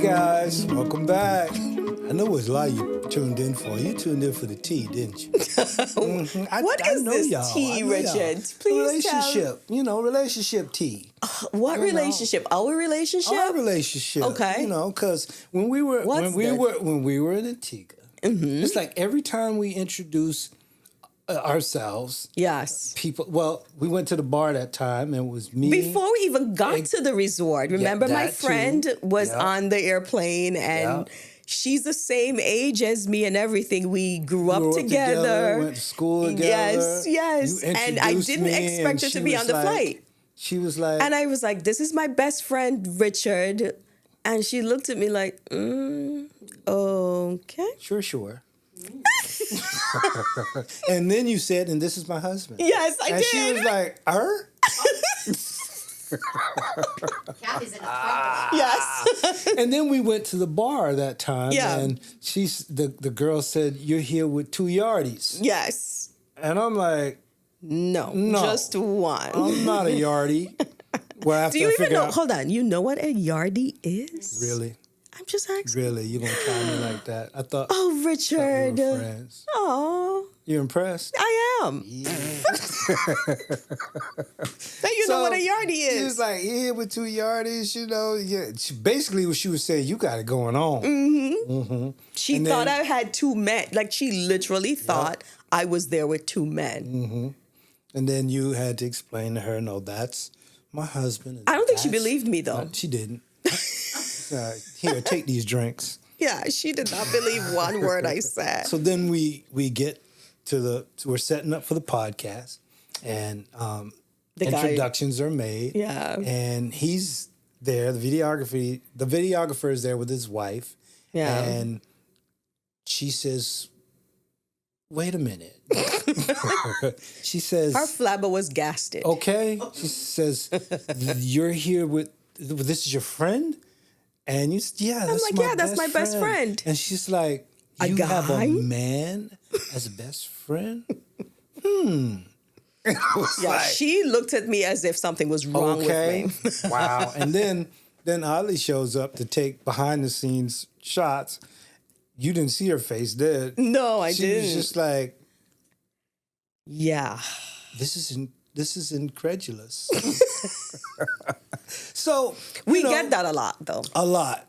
guys, welcome back. I know it's a lot you tuned in for. You tuned in for the tea, didn't you? What is this tea, Richard? Please relationship, relationship tea. What relationship? Our relationship? Our relationship. Okay. Because when we were in Antigua, it's like every time we introduce ourselves. Yes. We went to the bar that time, and it was me. Before we even got to the resort, remember my friend was on the airplane, and she's the same age as me and everything. We grew up together. Went to school together. Yes. And I didn't expect her to be on the flight. She was like... And I was like, this is my best friend, Richard. And she looked at me like, okay. Sure. And then you said, and this is my husband. Yes, I did. And she was like, her? Kathy's in a Yes. And then we went to the bar that time. Yeah. And the girl said, you're here with two yardies. Yes. And I'm like, no, just one. I'm not a yardie. Well, do you even know? Hold on. You know what a yardie is? Really? I'm just asking. Really? You're going to try me like that? I thought... Oh, Richard. We were friends. Oh. You impressed? I am. Yeah. So you know what a yardie is. She was like, yeah, with two yardies, Yeah. Basically, what she was saying, you got it going on. Mm-hmm. Mm-hmm. She thought I had two men. Like, she literally thought I was there with two men. Mm-hmm. And then you had to explain to her, no, that's my husband. I don't think she believed me, though. She didn't. Here, take these drinks. Yeah, she did not believe one word I said. So then we get we're setting up for the podcast, and introductions are made. Yeah. And he's there, the videographer is there with his wife. Yeah. And she says, wait a minute. She says... Her flabber was gasted. Okay. She says, you're here with... This is your friend? And you said, that's my best friend. And she's like, you have a man as a best friend? She looked at me as if something was wrong with me. Wow. And then Ollie shows up to take behind-the-scenes shots. You didn't see her face, did? No, I didn't. She was just like... Yeah. This is incredulous. So we get that a lot, though. A lot,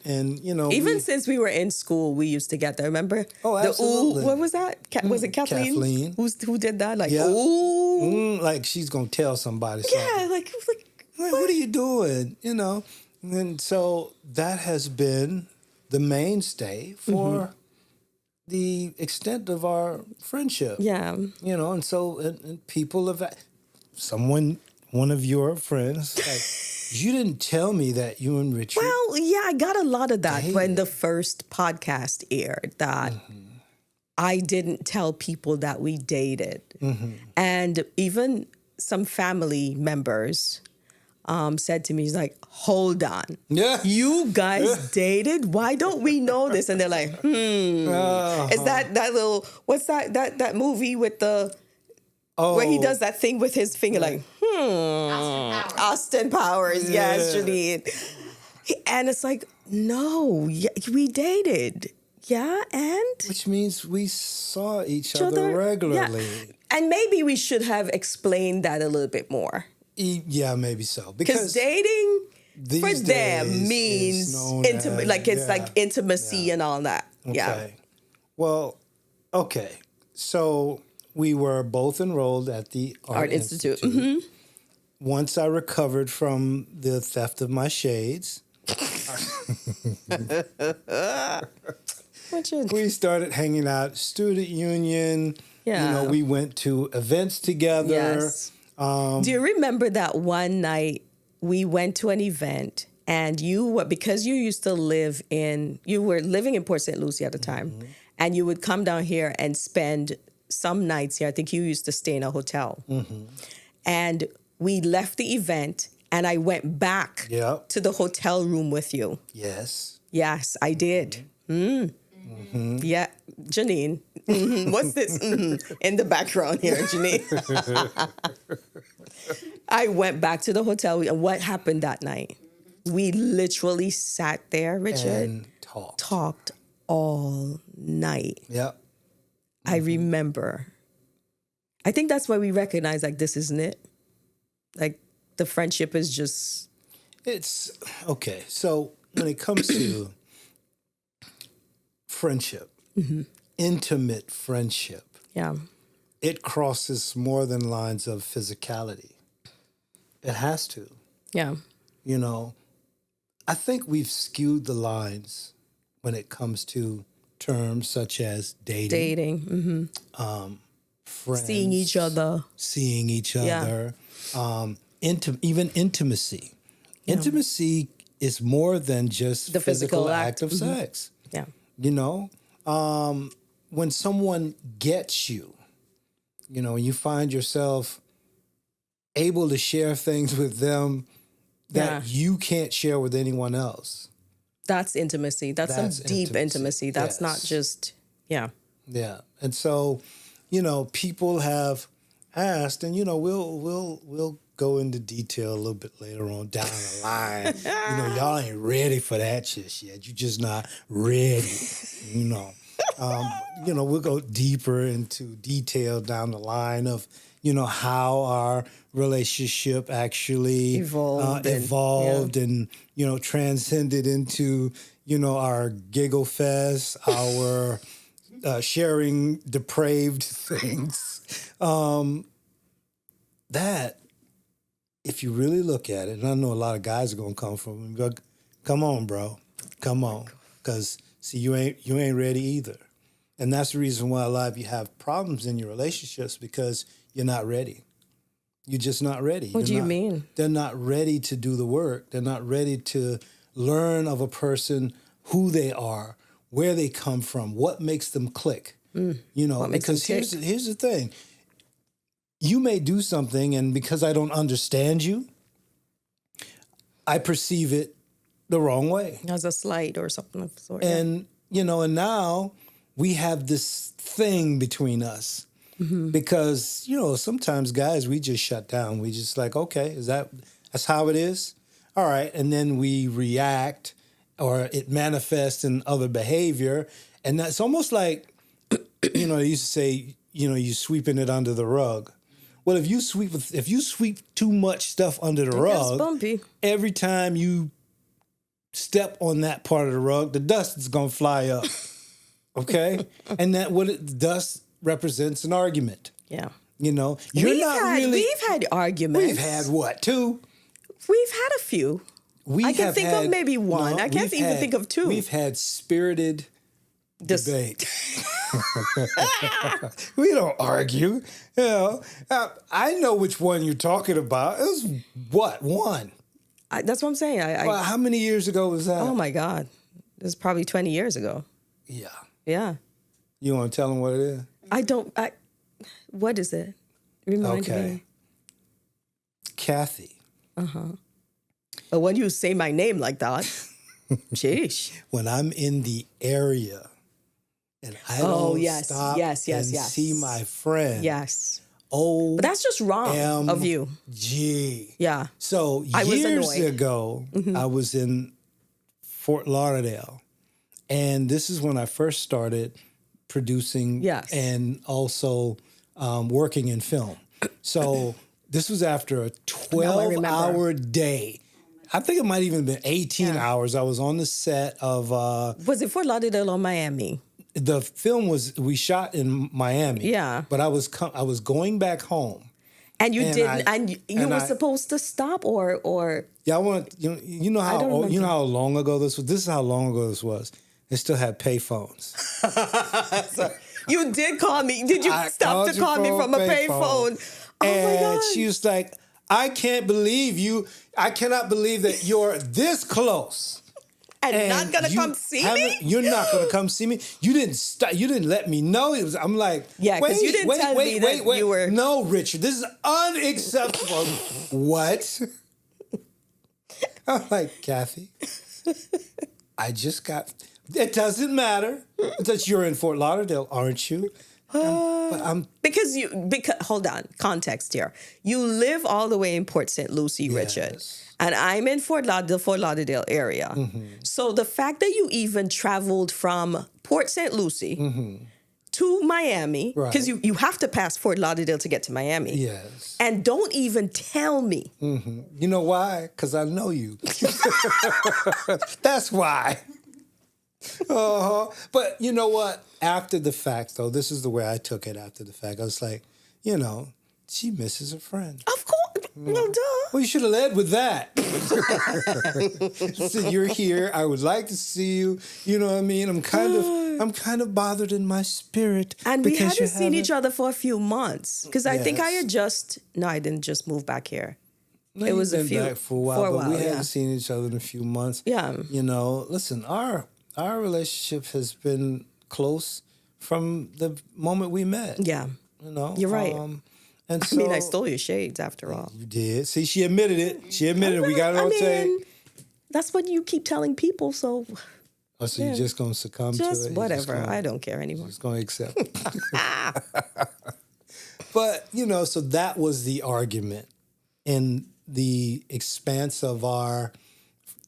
and even since we were in school, we used to get that. Remember? Oh, absolutely. What was that? Was it Kathleen? Who did that? Like, ooh, like she's gonna tell somebody. Something. Yeah, like what are you doing? And so that has been the mainstay for the extent of our friendship. Yeah. And so and people have one of your friends, like, you didn't tell me that you and Richard. Well, yeah, I got a lot of that when the first podcast aired, that I didn't tell people that we dated. And even some family members said to me, he's like, hold on. Yeah. You guys dated? Why don't we know this? And they're like, Is that little, what's that movie with the... where he does that thing with his finger, like, Austin Powers. Yes, Janine. And it's like, no, we dated. Yeah, and? Which means we saw each other regularly. Yeah. And maybe we should have explained that a little bit more. Yeah, maybe so. Because dating for them means intimate, like it's like intimacy and all that. Okay. Yeah. Well, okay. So... we were both enrolled at the Art Institute. Once I recovered from the theft of my shades, we started hanging out, student union. Yeah. We went to events together. Yes. Do you remember that one night we went to an event and because you used to you were living in Port St. Lucie at the time, and you would come down here and spend some nights here. I think you used to stay in a hotel. And we left the event and I went back to the hotel room with you. Yes. Yes, I did. Yeah, Janine. What's this in the background here, Janine? I went back to the hotel. And what happened that night? We literally sat there, Richard, and talked all night. Yep. I remember. I think that's why we recognize, like, this isn't it. Like, the friendship is just... It's, okay, so when it comes to friendship, intimate friendship, Yeah. it crosses more than lines of physicality. It has to. Yeah. You know, I think we've skewed the lines when it comes to terms such as dating. Friends, Seeing each other. Even intimacy. Yeah. Intimacy is more than just the physical act of sex. Yeah. You know, when someone gets you, you know, you find yourself able to share things with them that you can't share with anyone else. That's intimacy. That's some deep intimacy. That's not just, Yeah. And so, you know, people have asked, and, you know, we'll go into detail a little bit later on down the line. You know, y'all ain't ready for that just yet. You're just not ready, you know. You know, we'll go deeper into detail down the line of, you know, how our relationship actually evolved and, you know, transcended into, you know, our giggle fest, our sharing depraved things. That, if you really look at it, and I know a lot of guys are going to come from and go, come on, bro, come on. Because, see, you ain't ready either. And that's the reason why a lot of you have problems in your relationships, because you're not ready. You're just not ready. What do you mean? They're not ready to do the work. They're not ready to learn of a person, who they are, where they come from, what makes them click. You know, because here's the thing. You may do something, and because I don't understand you, I perceive it the wrong way. As a slight or something of the sort. And, you know, and now we have this thing between us. Because, you know, sometimes guys, we just shut down. We just like, okay, that's how it is? All right. And then we react, or it manifests in other behavior. And that's almost like, you know, they used to say, you know, you're sweeping it under the rug. Well, if you sweep too much stuff under the rug, bumpy. Every time you step on that part of the rug, the dust is going to fly up. Okay? And dust represents an argument. Yeah. You know, We've had arguments. We've had what, 2? We've had a few. I can think of maybe one. I can't even think of 2. We've had spirited debate. We don't argue. You know, I know which one you're talking about. It was what, 1? That's what I'm saying. Well, how many years ago was that? Oh my God, it was probably 20 years ago. Yeah. Yeah. You want to tell them what it is? What is it? Remind me. Kathy. But when you say my name like that, sheesh. When I'm in the area and I don't stop and see my friend. Yes. Oh, but that's just wrong of you. Gee. Yeah. So years ago, I was in Fort Lauderdale, and this is when I first started producing and also working in film. So this was after a 12-hour day. I think it might even have been 18 hours. I was on the set of... was it Fort Lauderdale or Miami? The film we shot in Miami. Yeah. But I was going back home. And you you were supposed to stop or Yeah, you know how long ago this was? This is how long ago this was. They still had pay phones. You did call me. Did you stop to call me from a pay phone? Oh my God. She was like, I cannot believe that you're this close. And not gonna come see me? You're not gonna come see me. You didn't stop. You didn't let me know. I'm like, because you didn't tell me that you were. No, Richard, this is unacceptable. What? I'm like, Kathy, I just got. It doesn't matter. That you're in Fort Lauderdale, aren't you? Because hold on, context here. You live all the way in Port St. Lucie, Richard, and I'm in Fort Lauderdale area. Mm-hmm. So the fact that you even traveled from Port St. Lucie to Miami, because you have to pass Fort Lauderdale to get to Miami. Yes. And don't even tell me. Mm-hmm. You know why? Because I know you. That's why. But you know what? After the fact, though, this is the way I took it after the fact. I was like, she misses a friend. Of course. Well, duh. Well, you should have led with that. So you're here. I would like to see you. You know what I mean? I'm kind of bothered in my spirit. And we hadn't seen each other for a few months. Because I think I didn't just move back here. No, it was back for a while, but we hadn't seen each other in a few months. Yeah. Listen, our relationship has been close from the moment we met. Yeah. You're right. And so, I stole your shades after all. You did. See, she admitted it. She admitted it. We got it on tape. That's what you keep telling people, so... Oh, so you're just going to succumb to it? Just whatever. I don't care anymore. Just going to accept it. But, so that was the argument in the expanse of our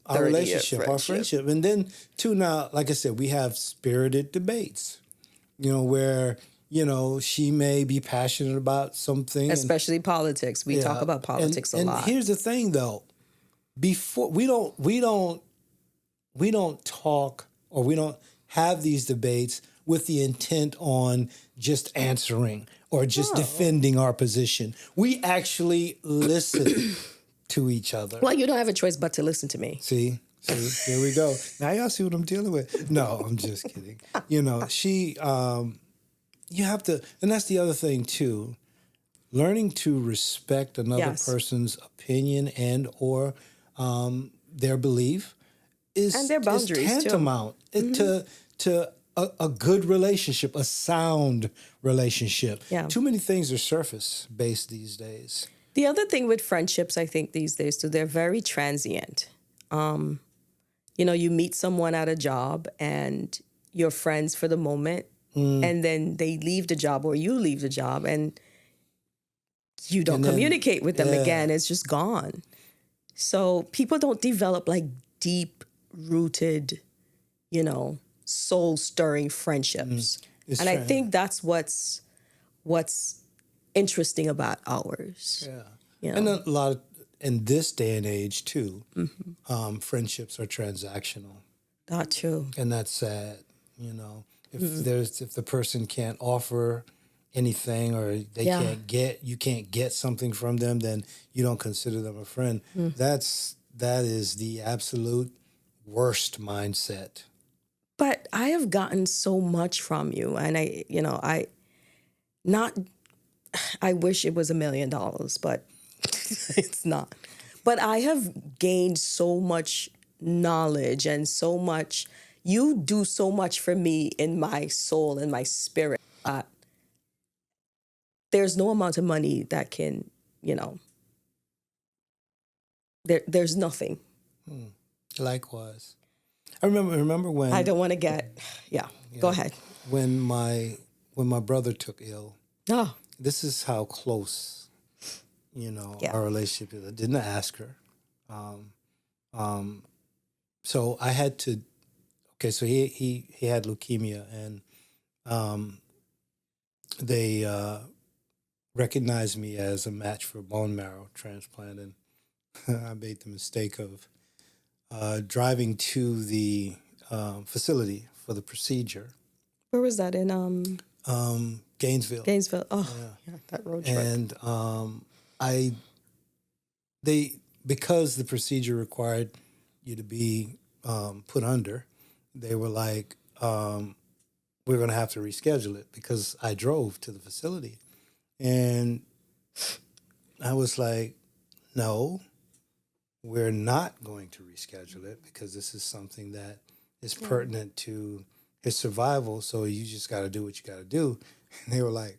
relationship, our friendship. And then, too, now, like I said, we have spirited debates, where... she may be passionate about something. Especially politics. We talk about politics a lot. And here's the thing, though. Before we don't talk, or we don't have these debates with the intent on just answering or just defending our position. We actually listen to each other. Well, you don't have a choice but to listen to me. See, here we go. Now y'all see what I'm dealing with. No, I'm just kidding. You have to, and that's the other thing too, learning to respect another person's opinion and or their belief is tantamount to a good relationship, a sound relationship. Yeah. Too many things are surface based these days. The other thing with friendships, I think these days too, they're very transient. You meet someone at a job and you're friends for the moment. And then they leave the job or you leave the job and you don't communicate with them again. It's just gone. So people don't develop like deep-rooted, soul-stirring friendships. I think that's what's interesting about ours. Yeah. And a lot of, in this day and age too, friendships are transactional. Not true. And that's sad, If the person can't offer anything or you can't get something from them, then you don't consider them a friend. That is the absolute worst mindset. But I have gotten so much from you, and I wish it was $1 million, but it's not. But I have gained so much knowledge and so much. You do so much for me in my soul and my spirit. There's no amount of money that can, there's nothing. Likewise. I remember when... I don't want to get... Go ahead. When my brother took ill. Oh. This is how close, our relationship is. I didn't ask her. So I had to... Okay, so he had leukemia, and they recognized me as a match for bone marrow transplant, and I made the mistake of driving to the facility for the procedure. Where was that in? Gainesville. Gainesville. Oh, yeah, that road trip. And because the procedure required you to be put under. They were like, we're going to have to reschedule it because I drove to the facility. And I was like, no, we're not going to reschedule it because this is something that is pertinent to his survival. So you just got to do what you got to do. And they were like,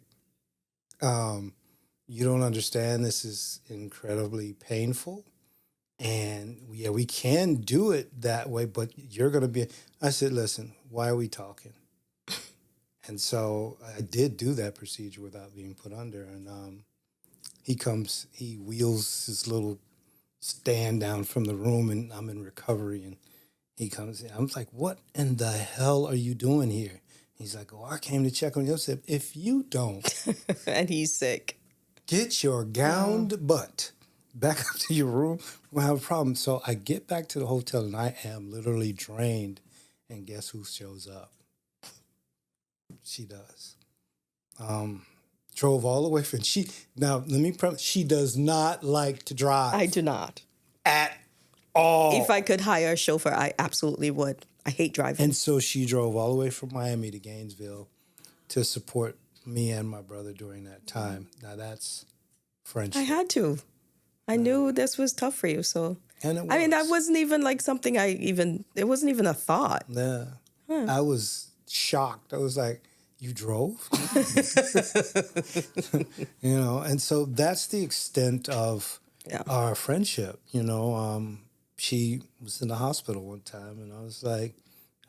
you don't understand. This is incredibly painful. And we can do it that way, but you're going to be... I said, listen, why are we talking? And so I did do that procedure without being put under. And he wheels his little stand down from the room, and I'm in recovery. And he comes in. I'm like, what in the hell are you doing here? He's like, oh, I came to check on you. I said, if you don't and he's sick, get your gowned butt back up to your room, we'll have a problem. So I get back to the hotel, and I am literally drained. And guess who shows up? She does. Drove all the way from now let me preface, she does not like to drive. I do not. At all. If I could hire a chauffeur, I absolutely would. I hate driving. And so she drove all the way from Miami to Gainesville to support me and my brother during that time. Now that's friendship. I had to. I knew this was tough for you, so. And it was. I mean, that wasn't even like something it wasn't even a thought. Yeah. I was shocked. I was like, you drove? And so that's the extent of our friendship. She was in the hospital one time, and I was like,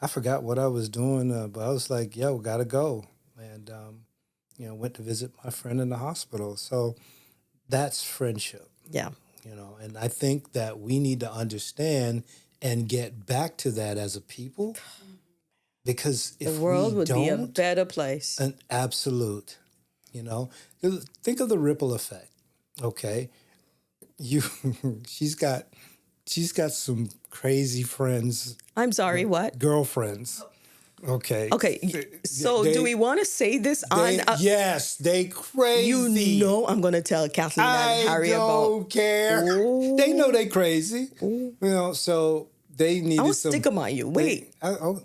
I forgot what I was doing, but I was like, we got to go. And, went to visit my friend in the hospital. So that's friendship. Yeah. And I think that we need to understand and get back to that as a people, because if the world would be a don't, better place. an absolute, think of the ripple effect. Okay. She's got some crazy friends. I'm sorry, what? Girlfriends. Okay. Okay. So do we want to say this on? Yes, they crazy. I'm going to tell Kathleen and Harry about. I don't care. Ooh. They know they crazy. Ooh. So they needed I'll some. stick them on you. Wait. I've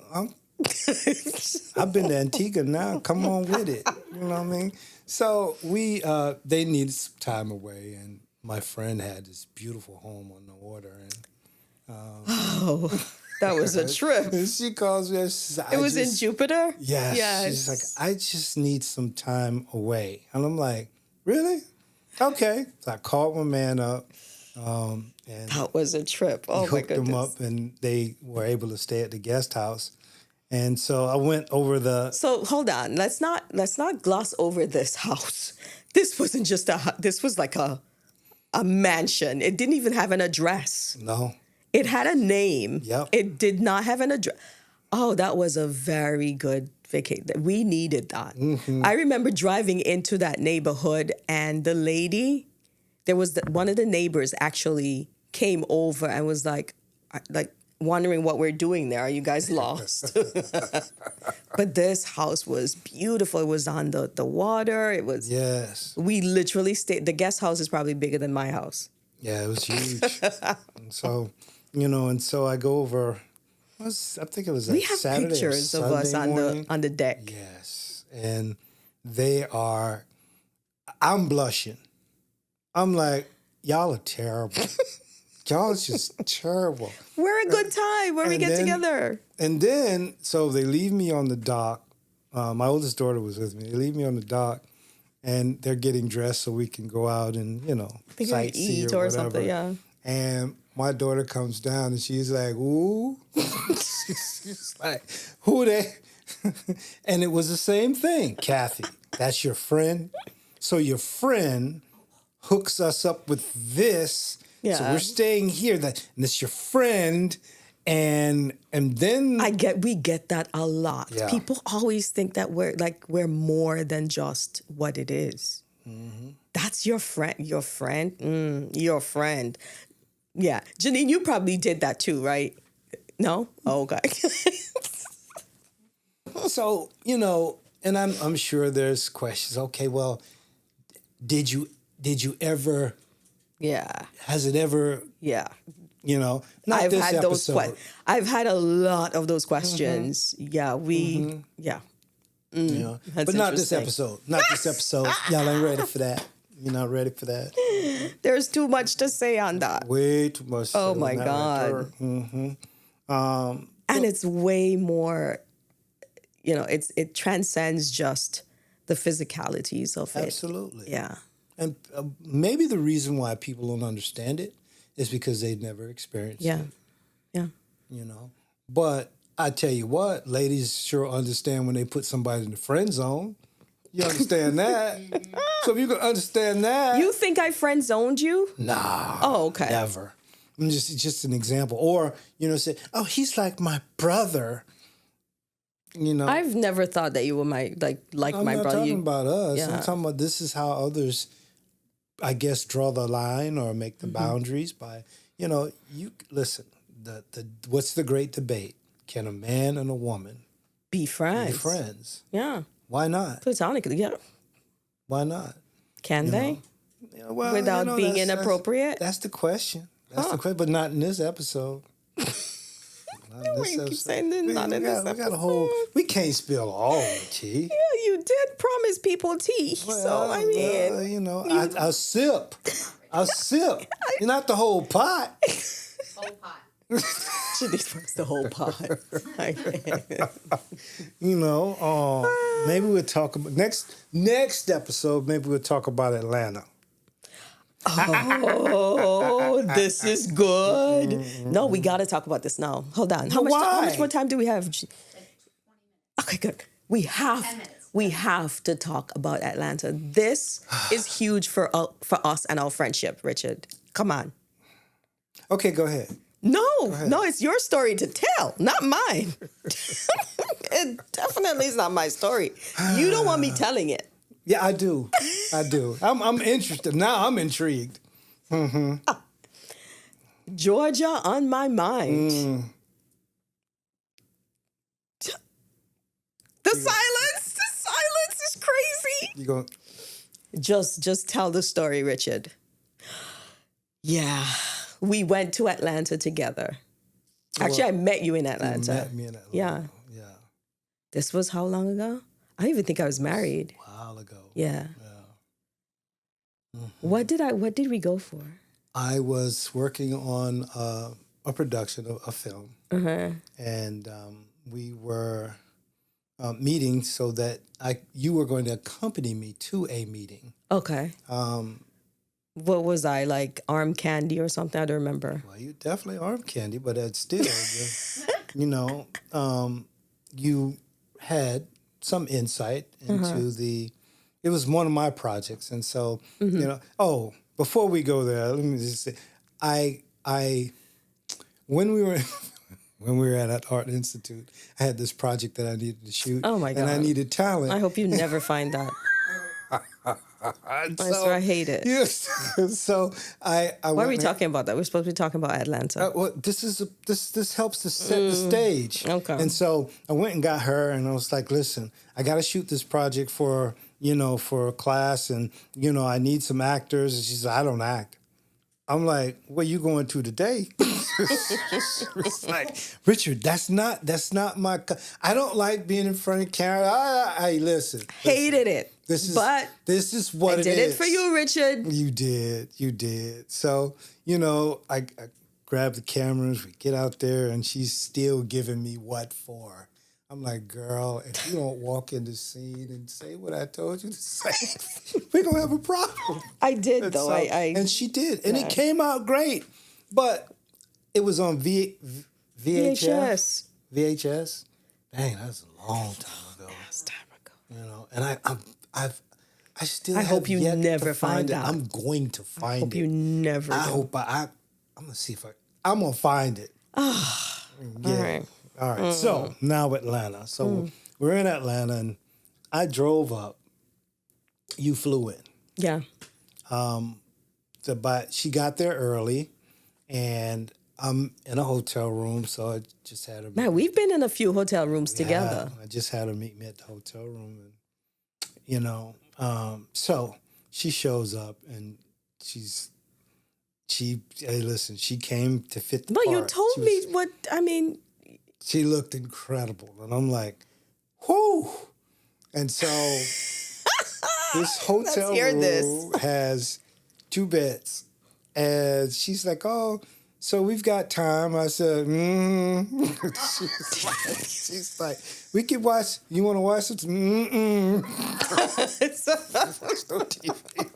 been to Antigua now. Come on with it. You know what I mean? So they needed some time away, and my friend had this beautiful home on the water, and that was a trip. She calls me. It was in Jupiter? Yes. She's like, I just need some time away. And I'm like, really? Okay. So I called my man up. And that was a trip. Oh, my goodness. Hooked them up, and they were able to stay at the guest house. And so I went over So hold on. Let's not gloss over this house. This wasn't just this was like a mansion. It didn't even have an address. No. It had a name. Yep. It did not have an address. Oh, that was a very good vacation. We needed that. Mm-hmm. I remember driving into that neighborhood, and the lady, one of the neighbors actually came over and was like wondering what we're doing there. Are you guys lost? But this house was beautiful. It was on the water. It was. Yes. We literally stayed. The guest house is probably bigger than my house. Yeah, it was huge. And so, and so I go over. I think it was like Saturday. We have pictures of us on the deck. Yes, and they are. I'm blushing. I'm like, y'all are terrible. Y'all is just terrible. We're a good time when we get together. And then, so they leave me on the dock. My oldest daughter was with me. They leave me on the dock, and they're getting dressed so we can go out and, sightsee or whatever. Something, yeah. And my daughter comes down, and she's like, ooh. She's like, who they? And it was the same thing. Kathy, that's your friend? So your friend hooks us up with this. Yeah. So we're staying here. And it's your friend. And then we get that a lot. Yeah. People always think that we're more than just what it is. Mm-hmm. That's your friend. Your friend. Your friend. Yeah, Janine, you probably did that too, right? No? Oh, okay. So and I'm sure there's questions. Okay, well, did you ever? Yeah. Has it ever? Yeah. Not I've this had episode. I've had a lot of those questions. Mm-hmm. Yeah, yeah. But not this episode. Not this episode. Y'all ain't ready for that. You're not ready for that. There's too much to say on that. Way too much. Oh my God. Mm-hmm. And it's way more. It transcends just the physicalities of it. Absolutely. Yeah. And maybe the reason why people don't understand it is because they've never experienced it. Yeah. But I tell you what, ladies sure understand when they put somebody in the friend zone. You understand that? So if you can understand that. You think I friend zoned you? Nah. Oh, okay. Never. I'm just an example. Or, say, oh, he's like my brother. I've never thought that you were my my brother. I'm not talking about us. Yeah. I'm talking about this is how others, I guess, draw the line or make the boundaries by, you listen, what's the great debate? Can a man and a woman be friends? Be friends. Yeah. Why not? Platonically, yeah. Why not? Can they? Without being inappropriate? That's the question. That's the question, but not in this episode. You keep saying not in this episode. We can't spill all the tea. Yeah, you did promise people tea. Well, so, I mean. I'll sip. I'll sip. Not the whole pot. Whole pot. She needs the whole pot. Maybe we'll talk about next episode. Maybe we'll talk about Atlanta. Oh, this is good. No, we got to talk about this now. Hold on. How much more time do we have? Okay, good. We have to talk about Atlanta. This is huge for us and our friendship, Richard. Come on. Okay, go ahead. No, it's your story to tell, not mine. It definitely is not my story. You don't want me telling it. Yeah, I do. I'm interested. Now I'm intrigued. Mm-hmm. Georgia on my mind. The silence is crazy. You go. Just tell the story, Richard. Yeah. We went to Atlanta together. Actually, I met you in Atlanta. You met me in Atlanta. Yeah. This was how long ago? I don't even think I was married. A while ago. Yeah. Mm-hmm. What did we go for? I was working on a production of a film. And we were meeting so that you were going to accompany me to a meeting. Okay. What was I, like arm candy or something? I don't remember. Well, you definitely arm candy, but it's still, you had some insight into it was one of my projects. And so, before we go there, let me just say, when we were at Art Institute, I had this project that I needed to shoot. Oh my God. And I needed talent. I hope you never find that. I hate it. Yes. So I why are we talking about that? We're supposed to be talking about Atlanta. Well, this helps to set the stage. Okay. And so I went and got her, and I was like, "Listen, I got to shoot this project for a class, and I need some actors." And she said, "I don't act." I'm like, "Where you going to today?" It's like, Richard, that's not my. I don't like being in front of camera. I listen. Hated it. This is what I it is. I did it for you, Richard. You did. So, I grab the cameras, we get out there, and she's still giving me what for. I'm like, girl, if you don't walk in the scene and say what I told you to say, we're going to have a problem. I did, though. And she did. And it came out great. But it was on VHS. VHS. Dang, that's a long time ago. That's time ago. And I still I hope you never find it. out. I'm going to find it. I hope you never do. I hope I'm going to see if I'm going to find it. Yeah. All right. So now Atlanta. So we're in Atlanta, and I drove up. You flew in. Yeah. But she got there early, and I'm in a hotel room, so I just had her. Man, we've been in a few hotel rooms together. I just had her meet me at the hotel room, and so she shows up, and hey, listen, she came to fit the part. But you told me what I mean. She looked incredible, and I'm like, whoo! And so this hotel room has 2 beds, and she's like, "Oh, so we've got time." I said, she's like, "We can watch. You want to watch it?" Watch no TV.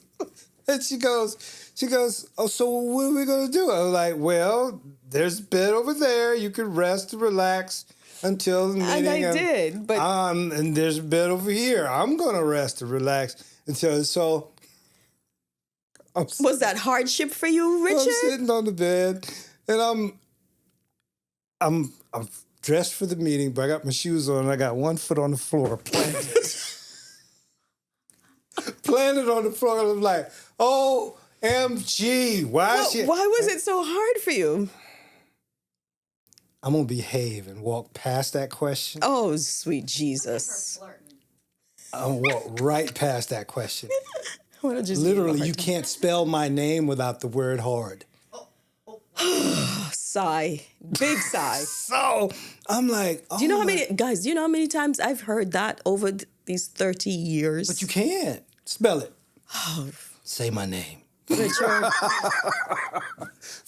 And she goes, "Oh, so what are we gonna do?" I was like, "Well, there's a bed over there. You can rest and relax." until the meeting. And I did, but and there's a bed over here. I'm gonna rest and relax until so. Was that hardship for you, Richard? I'm sitting on the bed, and I'm dressed for the meeting, but I got my shoes on, and I got one foot on the floor, planted on the floor. And I'm like, OMG, why was it so hard for you? I'm gonna behave and walk past that question. Oh, sweet Jesus! I'm gonna walk right past that question. Literally, you can't spell my name without the word hard. Sigh. Big sigh. So I'm like, do you know how many times I've heard that over these 30 years? But you can't spell it. Say my name. Richard.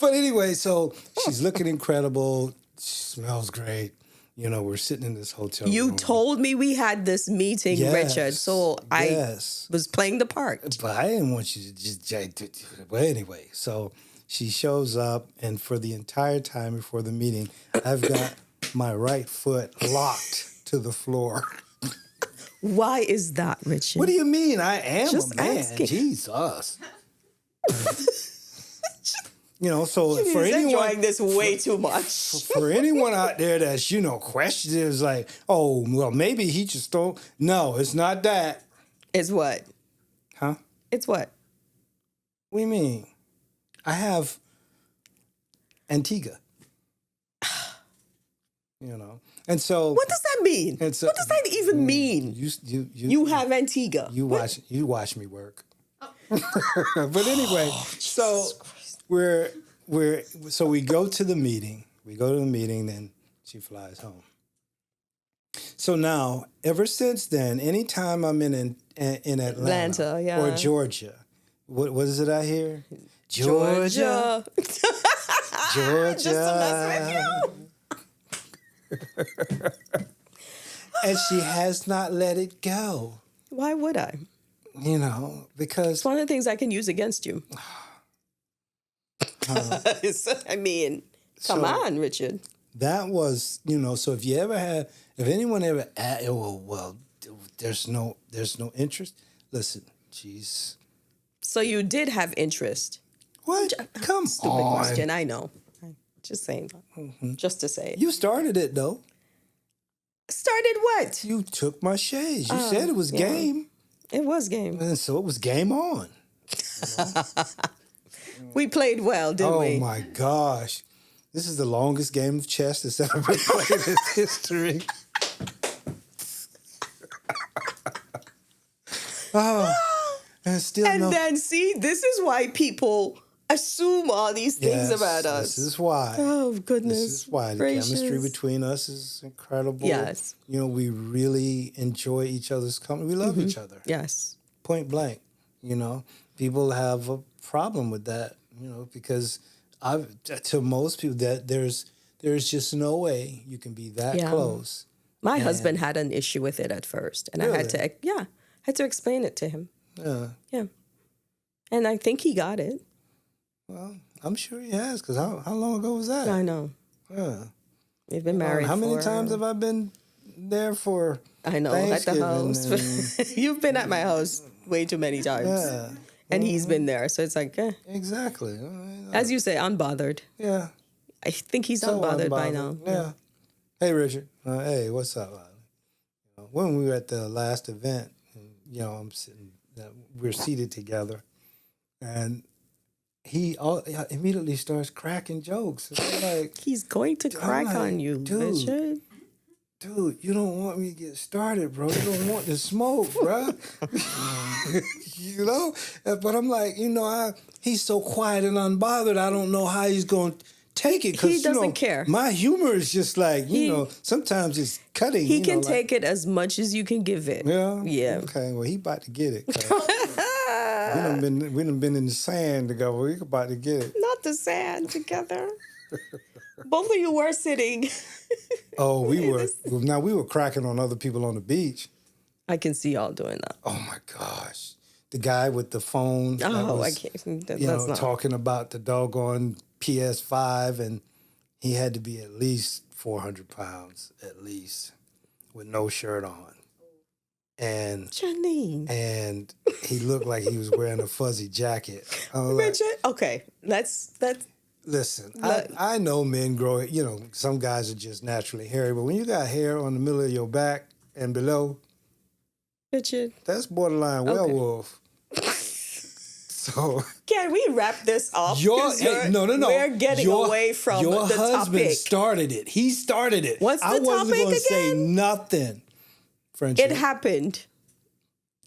But anyway, so she's looking incredible. She smells great. You know, we're sitting in this hotel room. You told me we had this meeting, Richard, so I was playing the part. But I didn't want you to just... But anyway, so she shows up, and for the entire time before the meeting, I've got my right foot locked to the floor. Why is that, Richard? What do you mean? I am just a man. asking. Jesus. You know, so She's for anyone enjoying this way too much. For anyone out there that's, questions like, oh, well, maybe he just don't. No, it's not that. It's what? Huh? It's what? What do you mean? I have Antigua. And so. What does that mean? What does that even mean? You have Antigua. You watch me work. But anyway, so we go to the meeting. Then she flies home. So now, ever since then, anytime I'm in Atlanta yeah. or Georgia, what is it I hear? Georgia. Just to mess with you. And she has not let it go. Why would I? Because... It's one of the things I can use against you. I mean, come on, Richard. That was, so if anyone ever, there's no interest. Listen, jeez. So you did have interest. What? Come Stupid on. question, I know. Just saying, just to say it. You started it, though. Started what? You took my shades. You said it was game. It was game. And so it was game on. We played well, didn't we? Oh, my gosh. This is the longest game of chess that's ever been played in history. Then see, this is why people assume all these things about us. This is why. Oh, goodness. This is why. The chemistry between us is incredible. Yes. We really enjoy each other's company. We love each other. Yes. Point blank. People have a problem with that, because to most people that there's just no way you can be that close. My husband had an issue with it at first, and really? I had to explain it to him. Yeah. And I think he got it. Well, I'm sure he has, because how long ago was that? I know. Yeah. We've been married How many times have I been there for I know, at the house. You've been at my house way too many times. Yeah. And he's been there, so it's like, Exactly. As you say, unbothered. Yeah. I think he's unbothered by now. Yeah. Hey, Richard. Hey, what's up? When we were at the last event, I'm sitting, we're seated together, and he immediately starts cracking jokes. Like, he's going to crack on you, Richard. Dude, you don't want me to get started, bro. You don't want to smoke, bro. But I'm like, he's so quiet and unbothered. I don't know how he's going to take it. He doesn't care. My humor is just like, sometimes it's cutting. He can take it as much as you can give it. Yeah? Yeah. Okay, well, he about to get it. we done been in the sand together. We about to get it. Not the sand together. Both of you were sitting. Oh, we were. Now, we were cracking on other people on the beach. I can see y'all doing that. Oh, my gosh. The guy with the phone. I can't. That's not. Talking about the doggone PS5, and he had to be at least 400 pounds at least, with no shirt on. And Janine. And he looked like he was wearing a fuzzy jacket. Richard, okay, let's listen. I know men grow. You know, some guys are just naturally hairy, but when you got hair on the middle of your back and below, Richard, that's borderline werewolf. So can we wrap this up? No. We're getting away from your the husband topic. started it. He started it. What's the I wasn't topic going to say again? nothing. Friendship. It happened.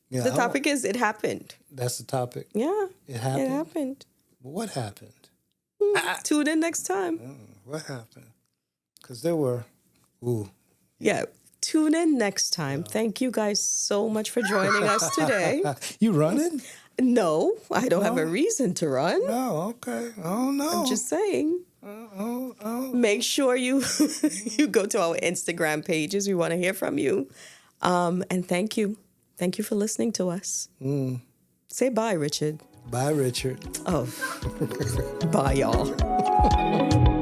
Yeah, The topic is it happened. That's the topic. Yeah. It happened. It happened. What happened? Tune in next time. What happened? Because there were, Yeah. Tune in next time. Thank you guys so much for joining us today. You running? No, I don't have a reason to run. No, okay. Oh, no. I'm just saying. Make sure you you go to our Instagram pages. We want to hear from you. And thank you. Thank you for listening to us. Say bye, Richard. Bye, Richard. Oh, bye, y'all.